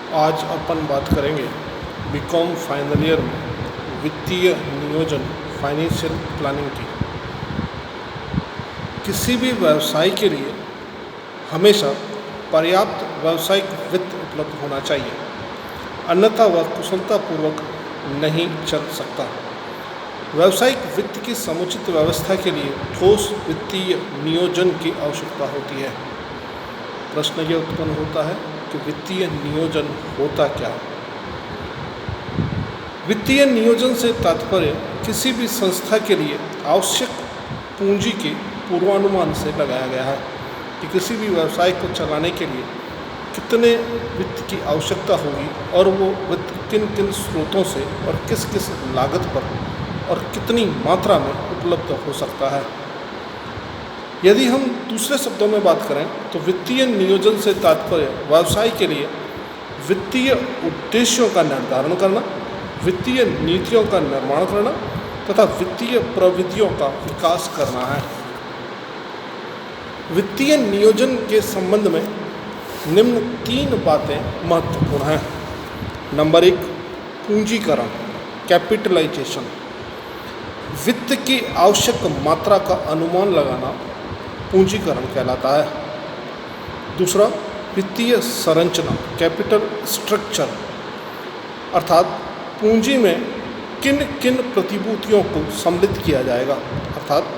आज अपन बात करेंगे बीकॉम फाइनल ईयर में वित्तीय नियोजन फाइनेंशियल प्लानिंग की। किसी भी व्यवसाय के लिए हमेशा पर्याप्त व्यावसायिक वित्त उपलब्ध होना चाहिए, अन्यथा वह कुशलतापूर्वक नहीं चल सकता। व्यावसायिक वित्त की समुचित व्यवस्था के लिए ठोस वित्तीय नियोजन की आवश्यकता होती है। प्रश्न यह उत्पन्न होता है कि वित्तीय नियोजन होता क्या है। वित्तीय नियोजन से तात्पर्य किसी भी संस्था के लिए आवश्यक पूंजी के पूर्वानुमान से लगाया गया है कि किसी भी व्यवसाय को चलाने के लिए कितने वित्त की आवश्यकता होगी और वो वित्त किन किन स्रोतों से और किस किस लागत पर और कितनी मात्रा में उपलब्ध हो सकता है। यदि हम दूसरे शब्दों में बात करें तो वित्तीय नियोजन से तात्पर्य व्यवसाय के लिए वित्तीय उद्देश्यों का निर्धारण करना, वित्तीय नीतियों का निर्माण करना तथा वित्तीय प्रविधियों का विकास करना है। वित्तीय नियोजन के संबंध में निम्न 3 बातें महत्वपूर्ण हैं। नंबर 1, पूंजीकरण कैपिटलाइजेशन। वित्त की आवश्यक मात्रा का अनुमान लगाना पूंजीकरण कहलाता है। दूसरा, वित्तीय संरचना कैपिटल स्ट्रक्चर, अर्थात पूंजी में किन किन प्रतिभूतियों को सम्मिलित किया जाएगा, अर्थात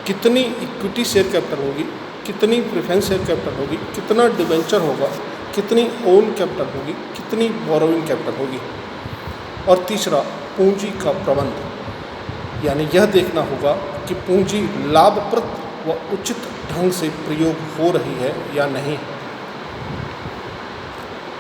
कितनी इक्विटी शेयर कैपिटल होगी, कितनी प्रेफरेंस शेयर कैपिटल होगी, कितना डिवेंचर होगा, कितनी ओन कैपिटल होगी, कितनी बोरोइंग कैपिटल होगी। और तीसरा, पूंजी का प्रबंध, यानी यह देखना होगा कि पूंजी लाभप्रद व उचित ढंग से प्रयोग हो रही है या नहीं।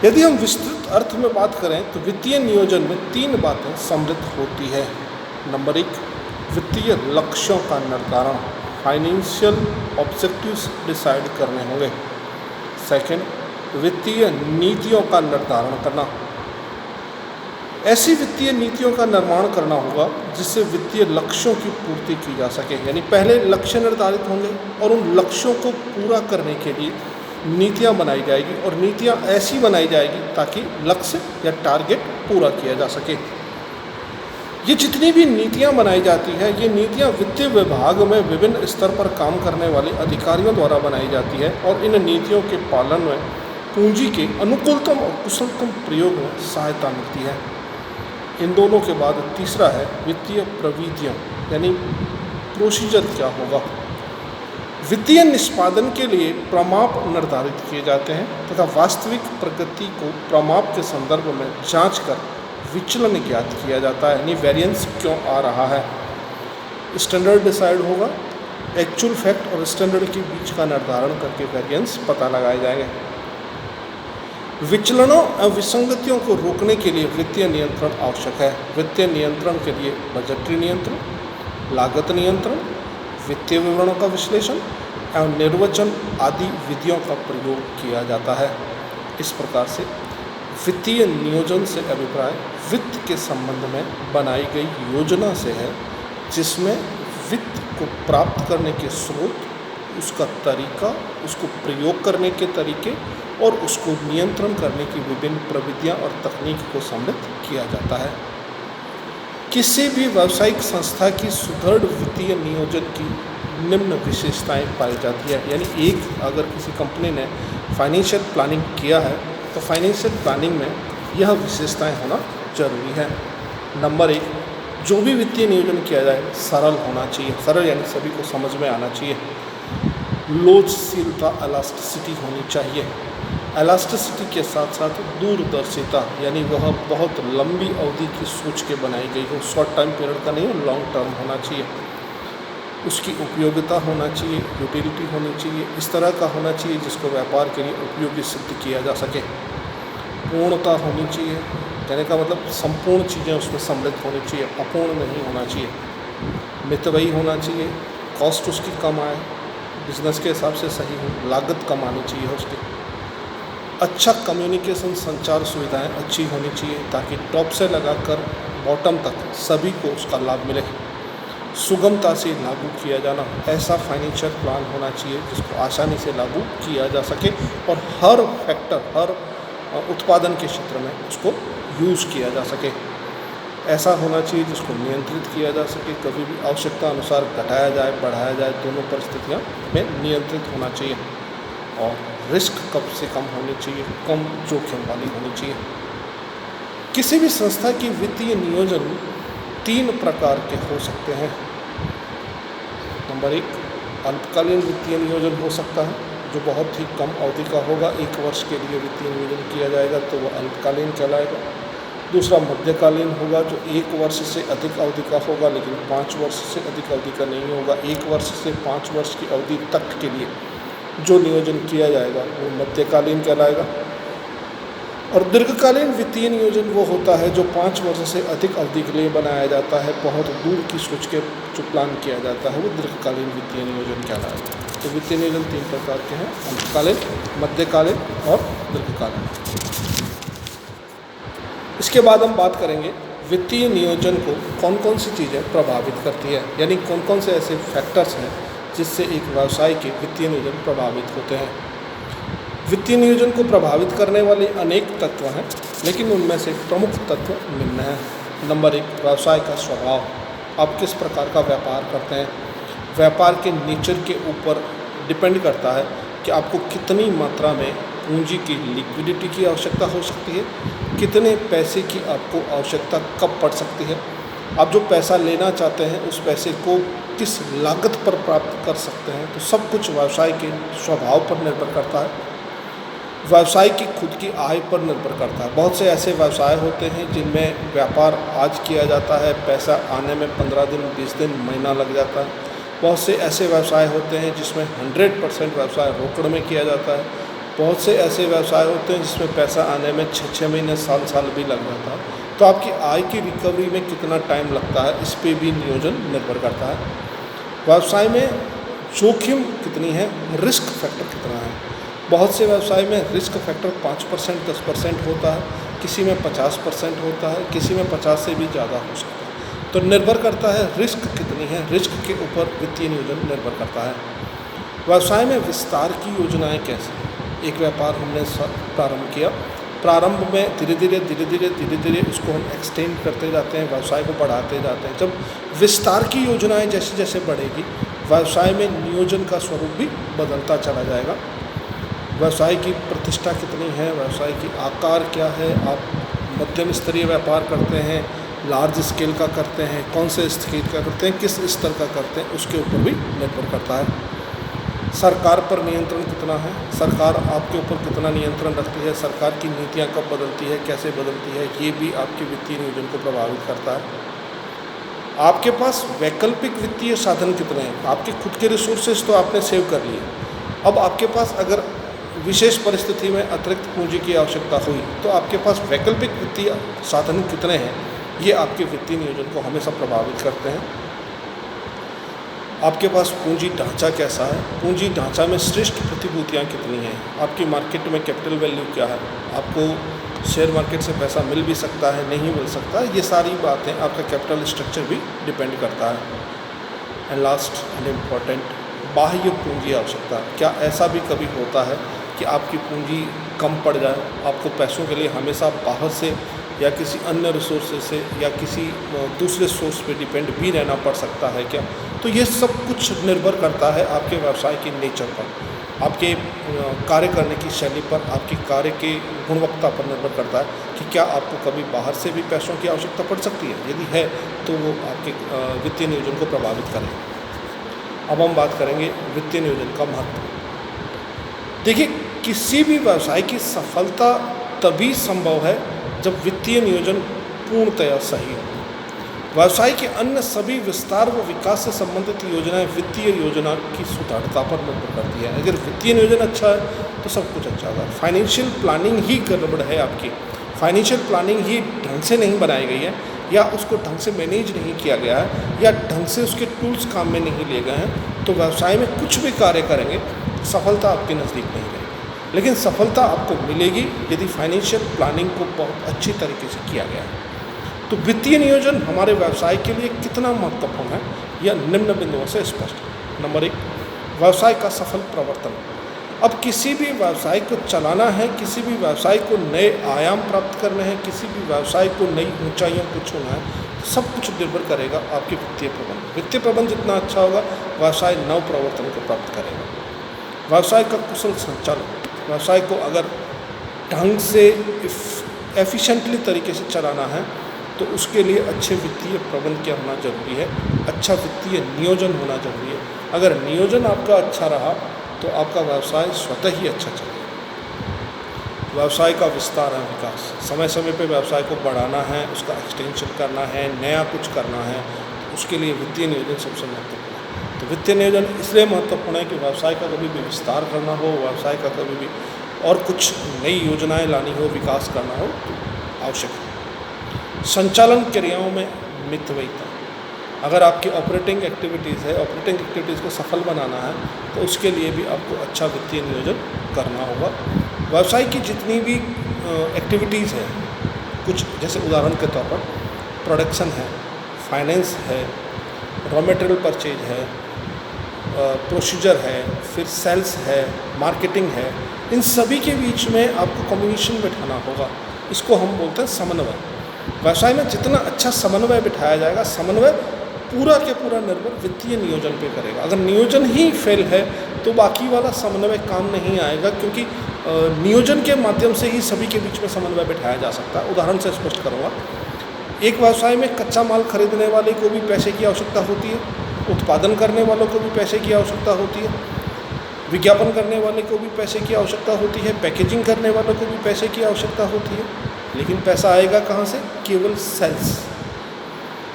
यदि हम विस्तृत अर्थ में बात करें तो वित्तीय नियोजन में 3 बातें सम्मिलित होती है। नंबर 1, वित्तीय लक्ष्यों का निर्धारण, फाइनेंशियल ऑब्जेक्टिव्स डिसाइड करने होंगे। सेकंड, वित्तीय नीतियों का निर्धारण करना, ऐसी वित्तीय नीतियों का निर्माण करना होगा जिससे वित्तीय लक्ष्यों की पूर्ति की जा सके, यानी पहले लक्ष्य निर्धारित होंगे और उन लक्ष्यों को पूरा करने के लिए नीतियां बनाई जाएगी और नीतियां ऐसी बनाई जाएगी ताकि लक्ष्य या टारगेट पूरा किया जा सके। ये जितनी भी नीतियां बनाई जाती हैं, ये नीतियां वित्तीय विभाग में विभिन्न स्तर पर काम करने वाले अधिकारियों द्वारा बनाई जाती है और इन नीतियों के पालन में पूंजी के अनुकूलतम और कुशलतम प्रयोग में सहायता मिलती है। इन दोनों के बाद तीसरा है वित्तीय प्रविधियाँ, यानी प्रोसीजर क्या होगा। वित्तीय निष्पादन के लिए प्रमाप निर्धारित किए जाते हैं तथा वास्तविक प्रगति को प्रमाप के संदर्भ में जांच कर विचलन ज्ञात किया जाता है, यानी वेरिएंस क्यों आ रहा है। स्टैंडर्ड डिसाइड होगा, एक्चुअल फैक्ट और स्टैंडर्ड के बीच का निर्धारण करके वेरिएंस पता लगाए जाएंगे। विचलनों एवं विसंगतियों को रोकने के लिए वित्तीय नियंत्रण आवश्यक है। वित्तीय नियंत्रण के लिए बजटीय नियंत्रण, लागत नियंत्रण, वित्तीय विवरणों का विश्लेषण एवं निर्वचन आदि विधियों का प्रयोग किया जाता है। इस प्रकार से वित्तीय नियोजन से अभिप्राय वित्त के संबंध में बनाई गई योजना से है, जिसमें वित्त को प्राप्त करने के स्रोत, उसका तरीका, उसको प्रयोग करने के तरीके और उसको नियंत्रण करने की विभिन्न प्रविधियाँ और तकनीक को सम्मिलित किया जाता है। किसी भी व्यावसायिक संस्था की सुदृढ़ वित्तीय नियोजन की निम्न विशेषताएं पाई जाती है, यानी अगर किसी कंपनी ने फाइनेंशियल प्लानिंग किया है तो फाइनेंशियल प्लानिंग में यह विशेषताएं होना जरूरी है। नंबर 1, जो भी वित्तीय नियोजन किया जाए सरल होना चाहिए। सरल यानी सभी को समझ में आना चाहिए। लोचशीलता एलास्टिसिटी होनी चाहिए। एलास्टिसिटी के साथ साथ दूरदर्शिता, यानी वह बहुत लंबी अवधि की सोच के बनाई गई हो, शॉर्ट टाइम पीरियड का नहीं हो, लॉन्ग टर्म होना चाहिए। उसकी उपयोगिता होना चाहिए, यूटिलिटी होनी चाहिए, इस तरह का होना चाहिए जिसको व्यापार के लिए उपयोगी सिद्ध किया जा सके। पूर्णता होनी चाहिए, कहने का मतलब संपूर्ण चीज़ें उसमें सम्मिलित होनी चाहिए, अपूर्ण नहीं होना चाहिए। मितव्ययी होना चाहिए, कॉस्ट उसकी कम आए, बिजनेस के हिसाब से सही हो, लागत कम आनी चाहिए उसकी। अच्छा कम्युनिकेशन, संचार सुविधाएं अच्छी होनी चाहिए ताकि टॉप से लगाकर बॉटम तक सभी को उसका लाभ मिले। सुगमता से लागू किया जाना, ऐसा फाइनेंशियल प्लान होना चाहिए जिसको आसानी से लागू किया जा सके और हर फैक्टर, हर उत्पादन के क्षेत्र में उसको यूज़ किया जा सके। ऐसा होना चाहिए जिसको नियंत्रित किया जा सके, कभी भी आवश्यकता अनुसार घटाया जाए बढ़ाया जाए, दोनों परिस्थितियाँ में नियंत्रित होना चाहिए। और रिस्क कम से कम होनी चाहिए, कम जोखिम वाली होनी चाहिए। किसी भी संस्था की वित्तीय नियोजन 3 प्रकार के हो सकते हैं। नंबर 1, अल्पकालीन वित्तीय नियोजन हो सकता है, जो बहुत ही कम अवधि का होगा। 1 वर्ष के लिए वित्तीय नियोजन किया जाएगा तो वह अल्पकालीन कहलाएगा। दूसरा मध्यकालीन होगा, जो 1 वर्ष से अधिक अवधि का होगा, लेकिन 5 वर्ष से अधिक अवधि का नहीं होगा। 1 वर्ष से 5 वर्ष की अवधि तक के लिए जो नियोजन किया जाएगा वो मध्यकालीन कहलाएगा। और दीर्घकालीन वित्तीय नियोजन वो होता है जो 5 वर्ष से अधिक अवधि के लिए बनाया जाता है, बहुत दूर की सोच के जो प्लान किया जाता है वो दीर्घकालीन वित्तीय नियोजन कहलाएगा। तो वित्तीय नियोजन 3 प्रकार के हैं, अल्पकालीन, मध्यकालीन और दीर्घकालीन। इसके बाद हम बात करेंगे वित्तीय नियोजन को कौन कौन सी चीज़ें प्रभावित करती है, यानी कौन कौन से ऐसे फैक्टर्स हैं जिससे एक व्यवसाय के वित्तीय नियोजन प्रभावित होते हैं। वित्तीय नियोजन को प्रभावित करने वाले अनेक तत्व हैं, लेकिन उनमें से प्रमुख तत्व निम्न हैं। नंबर 1, व्यवसाय का स्वभाव। आप किस प्रकार का व्यापार करते हैं। व्यापार के नेचर के ऊपर डिपेंड करता है कि आपको कितनी मात्रा में पूंजी की लिक्विडिटी की आवश्यकता हो सकती है, कितने पैसे की आपको आवश्यकता कब पड़ सकती है, आप जो पैसा लेना चाहते हैं उस पैसे को किस लागत पर प्राप्त कर सकते हैं। तो सब कुछ व्यवसाय के स्वभाव पर निर्भर करता है, व्यवसाय की खुद की आय पर निर्भर करता है। बहुत से ऐसे व्यवसाय होते हैं जिनमें व्यापार आज किया जाता है, पैसा आने में 15 दिन, 20 दिन, महीना लग जाता है। बहुत से ऐसे व्यवसाय होते हैं जिसमें 100% व्यवसाय रोकड़ में किया जाता है। बहुत से ऐसे व्यवसाय होते हैं जिसमें पैसा आने में 6-6 महीने, साल भी लग जाता है। तो आपकी आय की रिकवरी में कितना टाइम लगता है, इस पे भी नियोजन निर्भर करता है। व्यवसाय में जोखिम कितनी है, रिस्क फैक्टर कितना है। बहुत से व्यवसाय में रिस्क फैक्टर 5%, 10% होता है, किसी में 50% होता है, किसी में 50 से भी ज़्यादा हो सकता है। तो निर्भर करता है रिस्क कितनी है, रिस्क के ऊपर वित्तीय नियोजन निर्भर करता है। व्यवसाय में विस्तार की योजनाएं कैसे। एक व्यापार हमने प्रारंभ किया, प्रारंभ में धीरे धीरे उसको हम एक्सटेंड करते जाते हैं, व्यवसाय को बढ़ाते जाते हैं। जब विस्तार की योजनाएं जैसे जैसे बढ़ेगी, व्यवसाय में नियोजन का स्वरूप भी बदलता चला जाएगा। व्यवसाय की प्रतिष्ठा कितनी है, व्यवसाय की आकार क्या है, आप मध्यम स्तरीय व्यापार करते हैं, लार्ज स्केल का करते हैं, कौन से स्केल का करते हैं, किस स्तर का करते हैं, उसके ऊपर भी निर्भर करता है। सरकार पर नियंत्रण कितना है, सरकार आपके ऊपर कितना नियंत्रण रखती है, सरकार की नीतियाँ कब बदलती है, कैसे बदलती है, ये भी आपके वित्तीय नियोजन को प्रभावित करता है। आपके पास वैकल्पिक वित्तीय साधन कितने हैं। आपके खुद के रिसोर्सेज तो आपने सेव कर लिए, अब आपके पास अगर विशेष परिस्थिति में अतिरिक्त पूंजी की आवश्यकता हुई तो आपके पास वैकल्पिक वित्तीय साधन कितने हैं, ये आपके वित्तीय नियोजन को हमेशा प्रभावित करते हैं। आपके पास पूंजी ढांचा कैसा है, पूंजी ढांचा में श्रेष्ठ प्रतिभूतियाँ कितनी हैं, आपकी मार्केट में कैपिटल वैल्यू क्या है, आपको शेयर मार्केट से पैसा मिल भी सकता है, नहीं मिल सकता, ये सारी बातें आपका कैपिटल स्ट्रक्चर भी डिपेंड करता है। एंड लास्ट एंड इम्पॉर्टेंट, बाह्य पूंजी आवश्यकता। क्या ऐसा भी कभी होता है कि आपकी पूंजी कम पड़ जाए, आपको पैसों के लिए हमेशा बाहर से या किसी अन्य रिसोर्स से या किसी दूसरे सोर्स पे डिपेंड भी रहना पड़ सकता है क्या। तो ये सब कुछ निर्भर करता है आपके व्यवसाय के नेचर पर, आपके कार्य करने की शैली पर, आपकी कार्य की गुणवत्ता पर निर्भर करता है कि क्या आपको कभी बाहर से भी पैसों की आवश्यकता पड़ सकती है। यदि है तो वो आपके वित्तीय नियोजन को प्रभावित करेगा। अब हम बात करेंगे वित्तीय नियोजन का महत्व। देखिए, किसी भी व्यवसाय की सफलता तभी संभव है जब वित्तीय नियोजन पूर्णतया सही हो। व्यवसाय के अन्य सभी विस्तार व विकास से संबंधित योजनाएं वित्तीय योजना की सुदृढ़ता पर निर्भर करती है। अगर वित्तीय नियोजन अच्छा है तो सब कुछ अच्छा होगा। फाइनेंशियल प्लानिंग ही गड़बड़ है आपकी, फाइनेंशियल प्लानिंग ही ढंग से नहीं बनाई गई है, या उसको ढंग से मैनेज नहीं किया गया है, या ढंग से उसके टूल्स काम में नहीं लिए गए हैं, तो व्यवसाय में कुछ भी कार्य करेंगे सफलता आपके नज़दीक नहीं रहेगी। लेकिन सफलता आपको मिलेगी यदि फाइनेंशियल प्लानिंग को बहुत अच्छी तरीके से किया गया है। तो वित्तीय नियोजन हमारे व्यवसाय के लिए कितना महत्वपूर्ण है, यह निम्न बिंदुओं से स्पष्ट है। नंबर 1, व्यवसाय का सफल प्रवर्तन। अब किसी भी व्यवसाय को चलाना है, किसी भी व्यवसाय को नए आयाम प्राप्त करने हैं, किसी भी व्यवसाय को नई ऊंचाइयों को छूना है, सब कुछ निर्भर करेगा आपके वित्तीय प्रबंध। वित्तीय प्रबंध जितना अच्छा होगा, व्यवसाय नव प्रवर्तन को प्राप्त करेगा। व्यवसाय का कुशल संचालन, व्यवसाय को अगर ढंग से एफिशिएंटली तरीके से चलाना है तो उसके लिए अच्छे वित्तीय प्रबंध क्या होना जरूरी है, अच्छा वित्तीय नियोजन होना जरूरी है। अगर नियोजन आपका अच्छा रहा तो आपका व्यवसाय स्वतः ही अच्छा चलेगा। व्यवसाय का विस्तार है विकास, समय समय पे व्यवसाय को बढ़ाना है, उसका एक्सटेंशन करना है, नया कुछ करना है, उसके लिए वित्तीय नियोजन सबसे महत्वपूर्ण है। तो वित्तीय नियोजन इसलिए महत्वपूर्ण है कि व्यवसाय का कभी भी विस्तार करना हो, व्यवसाय का कभी भी और कुछ नई योजनाएं लानी हो, विकास करना हो तो आवश्यक है। संचालन क्रियाओं में मितव्ययिता, अगर आपकी ऑपरेटिंग एक्टिविटीज़ है, ऑपरेटिंग एक्टिविटीज़ को सफल बनाना है तो उसके लिए भी आपको अच्छा वित्तीय नियोजन करना होगा। व्यवसाय की जितनी भी एक्टिविटीज़ है, कुछ जैसे उदाहरण के तौर पर प्रोडक्शन है, फाइनेंस है, रॉ मटेरियल परचेज है, प्रोसीजर है, फिर सेल्स है, मार्केटिंग है, इन सभी के बीच में आपको कम्युनिकेशन बिठाना होगा। इसको हम बोलते हैं समन्वय। व्यवसाय में जितना अच्छा समन्वय बिठाया जाएगा, समन्वय पूरा के पूरा निर्भर वित्तीय नियोजन पे करेगा। अगर नियोजन ही फेल है तो बाकी वाला समन्वय काम नहीं आएगा, क्योंकि नियोजन के माध्यम से ही सभी के बीच में समन्वय बिठाया जा सकता है। उदाहरण से स्पष्ट करूँगा, एक व्यवसाय में कच्चा माल खरीदने वाले को भी पैसे की आवश्यकता होती है, उत्पादन करने वालों को भी पैसे की आवश्यकता होती है, विज्ञापन करने वाले को भी पैसे की आवश्यकता होती है, पैकेजिंग करने वालों को भी पैसे की आवश्यकता होती है। लेकिन पैसा आएगा कहाँ से? केवल सेल्स।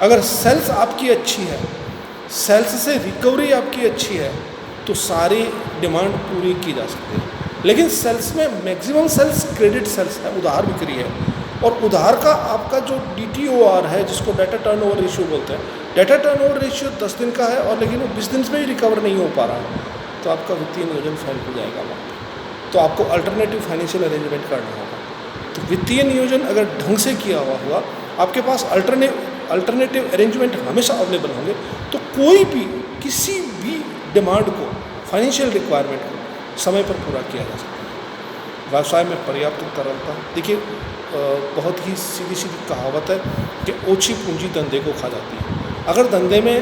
अगर सेल्स आपकी अच्छी है, सेल्स से रिकवरी आपकी अच्छी है तो सारी डिमांड पूरी की जा सकती है। लेकिन सेल्स में मैक्सिमम सेल्स क्रेडिट सेल्स है, उधार बिक्री है, और उधार का आपका जो DTOR है, जिसको डाटा टर्नओवर रेशियो बोलते हैं, डाटा टर्नओवर रेशियो 10 दिन का है और लेकिन वो 20 दिन में ही रिकवर नहीं हो पा रहा है, तो आपका वित्तीय नियोजन फेल हो जाएगा वहाँ पर। तो आपको अल्टरनेटिव फाइनेंशियल अरेंजमेंट करना होगा। तो वित्तीय नियोजन अगर ढंग से किया हुआ होगा, आपके पास अल्टरनेटिव अरेंजमेंट हमेशा अवेलेबल होंगे, तो कोई भी किसी भी डिमांड को, फाइनेंशियल रिक्वायरमेंट को समय पर पूरा किया जा सकता है। व्यवसाय में पर्याप्त तरलता, देखिए बहुत ही सीधी सीधी कहावत है कि ओछी पूंजी धंधे को खा जाती है। अगर धंधे में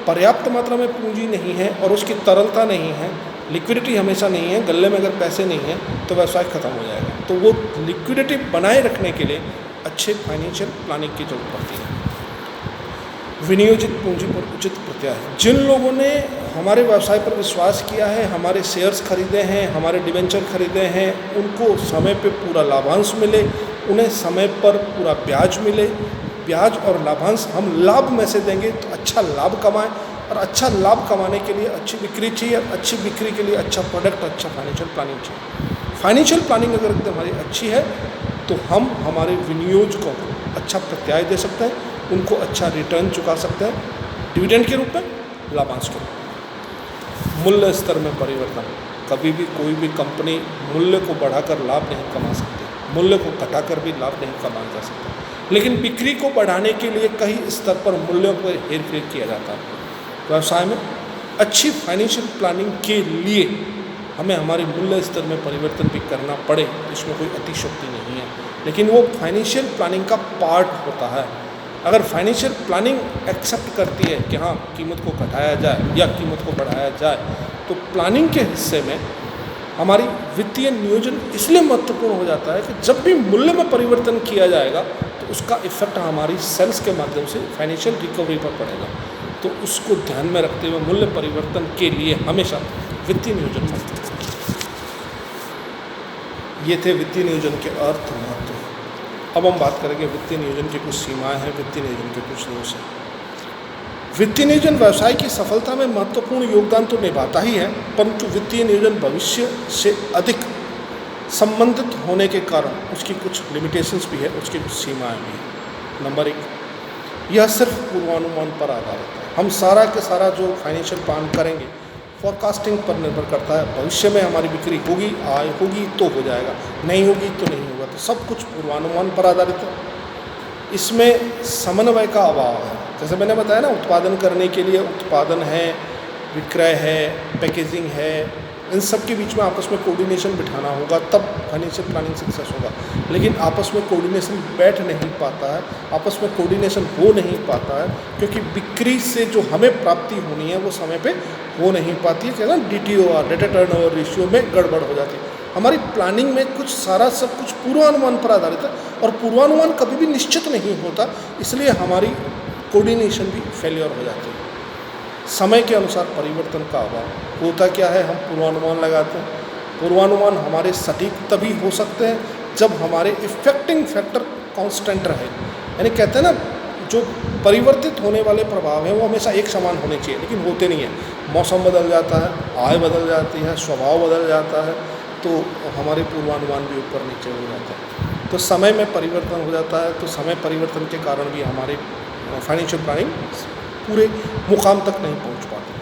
पर्याप्त मात्रा में पूंजी नहीं है और उसकी तरलता नहीं है, लिक्विडिटी हमेशा नहीं है, गले में अगर पैसे नहीं हैं तो व्यवसाय खत्म हो जाएगा। तो वो लिक्विडिटी बनाए रखने के लिए अच्छे फाइनेंशियल प्लानिंग की जरूरत पड़ती है। विनियोजित पूंजी पर उचित प्रत्याय, जिन लोगों ने हमारे व्यवसाय पर विश्वास किया है, हमारे शेयर्स खरीदे हैं, हमारे डिवेंचर खरीदे हैं, उनको समय पे पूरा लाभांश मिले, उन्हें समय पर पूरा ब्याज मिले। ब्याज और लाभांश हम लाभ में से देंगे तो अच्छा लाभ कमाएं, और अच्छा लाभ कमाने के लिए अच्छी बिक्री चाहिए, अच्छी बिक्री के लिए अच्छा प्रोडक्ट, अच्छा फाइनेंशियल प्लानिंग चाहिए। फाइनेंशियल प्लानिंग अगर एकदम हमारी अच्छी है तो हम हमारे विनियोजकों को अच्छा प्रत्याय दे सकते हैं, उनको अच्छा रिटर्न चुका सकते हैं, डिविडेंड के रूप में, लाभांश के रूप में। मूल्य स्तर में परिवर्तन, कभी भी कोई भी कंपनी मूल्य को बढ़ाकर लाभ नहीं कमा सकती, मूल्य को घटाकर भी लाभ नहीं कमाया जा सकता, लेकिन बिक्री को बढ़ाने के लिए कई स्तर पर मूल्यों पर हेरफेर किया जाता है। व्यवसाय में अच्छी फाइनेंशियल प्लानिंग के लिए हमें हमारे मूल्य स्तर में परिवर्तन भी करना पड़े, इसमें कोई अतिशयोक्ति नहीं है, लेकिन वो फाइनेंशियल प्लानिंग का पार्ट होता है। अगर फाइनेंशियल प्लानिंग एक्सेप्ट करती है कि हाँ कीमत को घटाया जाए या कीमत को बढ़ाया जाए, तो प्लानिंग के हिस्से में हमारी वित्तीय नियोजन इसलिए महत्वपूर्ण हो जाता है कि जब भी मूल्य में परिवर्तन किया जाएगा तो उसका इफेक्ट हमारी सेल्स के माध्यम से फाइनेंशियल रिकवरी पर पड़ेगा। तो उसको ध्यान में रखते हुए मूल्य परिवर्तन के लिए हमेशा वित्तीय नियोजन महत्वपूर्ण। ये थे वित्तीय नियोजन के अर्थ, महत्व। अब हम बात करेंगे वित्तीय नियोजन की कुछ सीमाएं हैं, वित्तीय नियोजन के कुछ नियम हैं। वित्तीय नियोजन व्यवसाय की सफलता में महत्वपूर्ण योगदान तो निभाता ही है, परंतु वित्तीय नियोजन भविष्य से अधिक संबंधित होने के कारण उसकी कुछ लिमिटेशंस भी है, उसकी कुछ सीमाएं भी हैं। नंबर 1, यह सिर्फ पूर्वानुमान पर आधारित है। हम सारा के सारा जो फाइनेंशियल प्लान करेंगे फॉरकास्टिंग पर निर्भर करता है। भविष्य में हमारी बिक्री होगी, आय होगी तो हो जाएगा, नहीं होगी तो नहीं होगा, तो सब कुछ पूर्वानुमान पर आधारित है। इसमें समन्वय का अभाव है। जैसे मैंने बताया ना, उत्पादन करने के लिए उत्पादन है, विक्रय है, पैकेजिंग है, इन सब के बीच में आपस में कोऑर्डिनेशन बिठाना होगा, तब फाइनेंशियल प्लानिंग सक्सेस होगा। लेकिन आपस में कोऑर्डिनेशन बैठ नहीं पाता है, आपस में कोऑर्डिनेशन हो नहीं पाता है, क्योंकि बिक्री से जो हमें प्राप्ति होनी है वो समय पे हो नहीं पाती है। क्या ना, DTOR, डेटा टर्नओवर रेशियो में गड़बड़ हो जाती है। हमारी प्लानिंग में कुछ सारा सब कुछ पूर्वानुमान पर आधारित है, और पूर्वानुमान कभी भी निश्चित नहीं होता, इसलिए हमारी कोऑर्डिनेशन भी फेलियर हो जाती है। समय के अनुसार परिवर्तन का अभाव होता क्या है, हम पूर्वानुमान लगाते हैं। पूर्वानुमान हमारे सटीक तभी हो सकते हैं जब हमारे इफेक्टिंग फैक्टर कांस्टेंट रहे। यानी कहते हैं ना, जो परिवर्तित होने वाले प्रभाव हैं वो हमेशा एक समान होने चाहिए, लेकिन होते नहीं हैं। मौसम बदल जाता है, आय बदल जाती है, स्वभाव बदल जाता है, तो हमारे पूर्वानुमान भी ऊपर नीचे हो जाता है। तो समय में परिवर्तन हो जाता है, तो समय परिवर्तन के कारण भी हमारे फाइनेंशियल प्लानिंग पूरे मुकाम तक नहीं पहुंच पाती।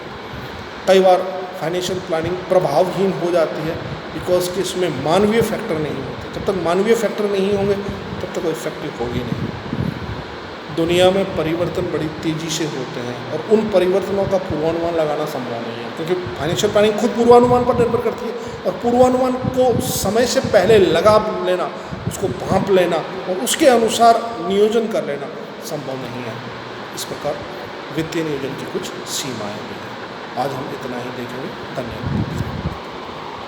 कई बार फाइनेंशियल प्लानिंग प्रभावहीन हो जाती है, बिकॉज कि इसमें मानवीय फैक्टर नहीं होते। जब तक मानवीय फैक्टर नहीं होंगे तब तक वो इफेक्टिव होगी नहीं। दुनिया में परिवर्तन बड़ी तेज़ी से होते हैं, और उन परिवर्तनों का पूर्वानुमान लगाना संभव नहीं है, क्योंकि फाइनेंशियल प्लानिंग खुद पूर्वानुमान पर निर्भर करती है, और पूर्वानुमान को समय से पहले लगा लेना, उसको भांप लेना और उसके अनुसार नियोजन कर लेना संभव नहीं है। इस प्रकार वित्तीय नियोजन की कुछ सीमाएं भी हैं। आज हम इतना ही देखेंगे। धन्यवाद।